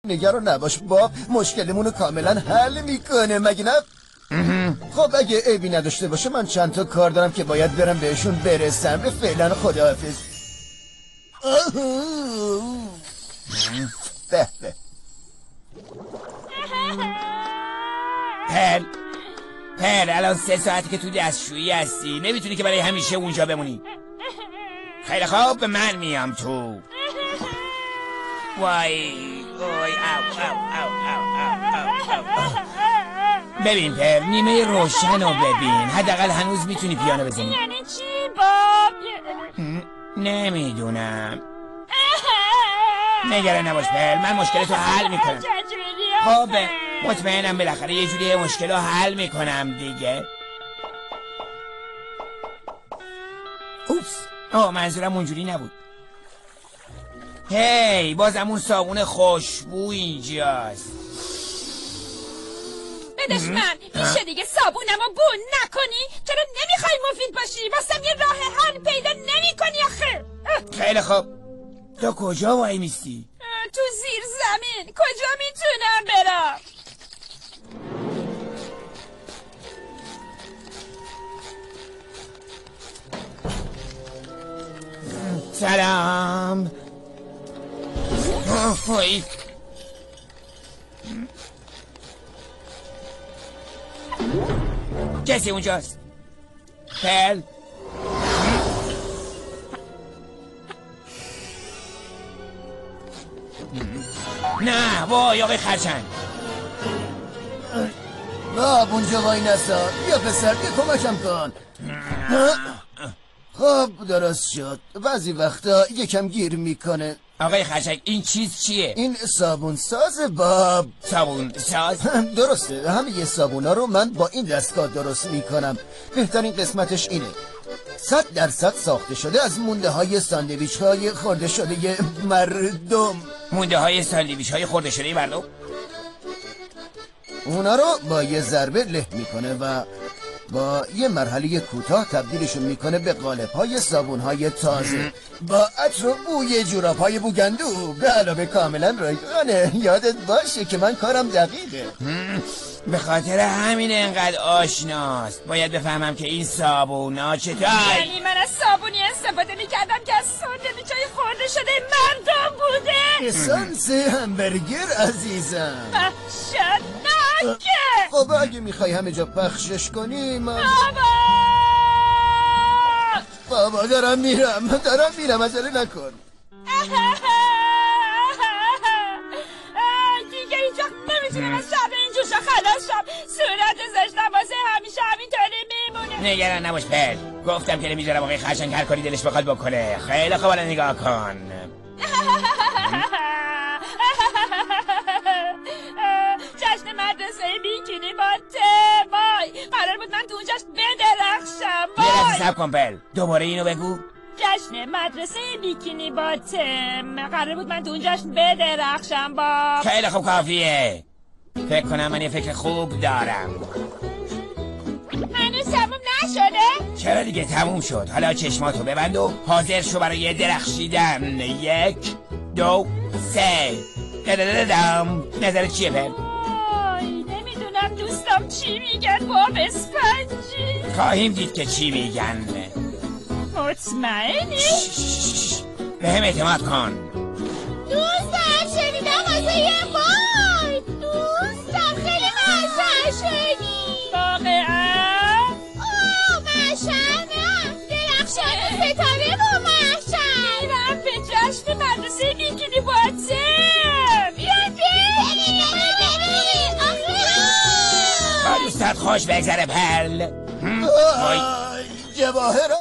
نگران نباش باب، مشکلمونو کاملا حل میکنه مگه نه؟ خب اگه عیبی نداشته باشه من چند تا کار دارم که باید برم بهشون برسم. فعلا خداحافظ. به به. هل الان 3 ساعتی که تو دستشویی هستی، نمیتونی که برای همیشه اونجا بمونی؟ خیلی خوب من میام تو. وای او ببین پر، نیمه روشن رو ببین، حداقل هنوز میتونی پیانو بزنی. یعنی چی باب؟ نمیدونم. نگران نباش پر، من مشکلتو حل میکنم. خب مطمئنم بالاخره یه جوری مشکل رو حل میکنم دیگه. اوپس، منظورم اونجوری نبود. هی بازم اون صابون خوشبو اینجاست. دشمن میشه دیگه صابونمو بون نکنی؟ چرا نمیخوای مفید باشی؟ واسم یه راه حل پیدا نمی کنی آخه. خیلی خوب، تو کجا وای میستی؟ تو زیر زمین. کجا میتونم برم؟ سلام. کسی اونجاست؟ پل؟ نه وای آقای خرچنگ. باب اونجا وای نسا. بیا پسر بیا کمکم کن. خب درست شد. بعضی وقتا یکم گیر میکنه. آقای خرچنگ این چیز چیه؟ این صابون ساز باب. صابون ساز؟ درسته، همه صابونا رو من با این دستگاه درست میکنم. بهترین قسمتش اینه 100% ساخته شده از مونده های ساندویچ های خورده شده مردم. مونده های ساندویچ های خورده شده مردم؟ اونا رو با یه ضربه له میکنه و با یه مرحله کوتاه تبدیلشون میکنه به قالب های صابون های تازه با عطر و بوی جوراب های بوگندو. به علاوه کاملا رایگانه. یادت باشه که من کارم دقیقه. به خاطر همین انقدر آشناست. باید بفهمم که این صابونا چطور. یعنی من از صابونی استفاده میکردم که از ساندویچای خورده شده مردم بوده. اسانس همبرگر عزیزم. وحشتناکه. خب اگه میخوای همه جا پخشش کنی من بابا دارم میرم عجله نکن. دیگه هیچ وقت نمیتونم از شب این جوشا خلاص شم. صورت زشتم واسه همیشه همینطوری میمونه. نگران نباش پل، گفتم که نمیذارم آقای خرچنگ هر کاری دلش بخواد بکنه. خیلی خوب الان نگاه کن. جشن مدرسه بیکینی با وای قرار بود من تو اون جشن بدرخشم. یه لحظه صبر کن پل، دوباره اینو بگو. جشن مدرسه بیکینی با قرار بود من تو اون جشن بدرخشم با. خیلی خوب کافیه. فکر کنم من یه فکر خوب دارم. هنوز تموم نشده؟ چرا دیگه تموم شد. حالا چشماتو ببند و حاضر شو برای درخشیدن. 1 2 3. ددددم. نظرت چیه پل؟ نمیدونم دوستم چی میگن باب اسفنجی. خواهیم دید که چی میگن. مطمئنی؟ به هم اعتماد کن. دوستم شنیدم واسه یه بار. دوستم خیلی مزه شدی. واقعا؟ مشنم درخشان ستاره با محشن. میرم به جشن مدرسه بیکینی باتم. با دوستت خوش بگذره پل. جواهر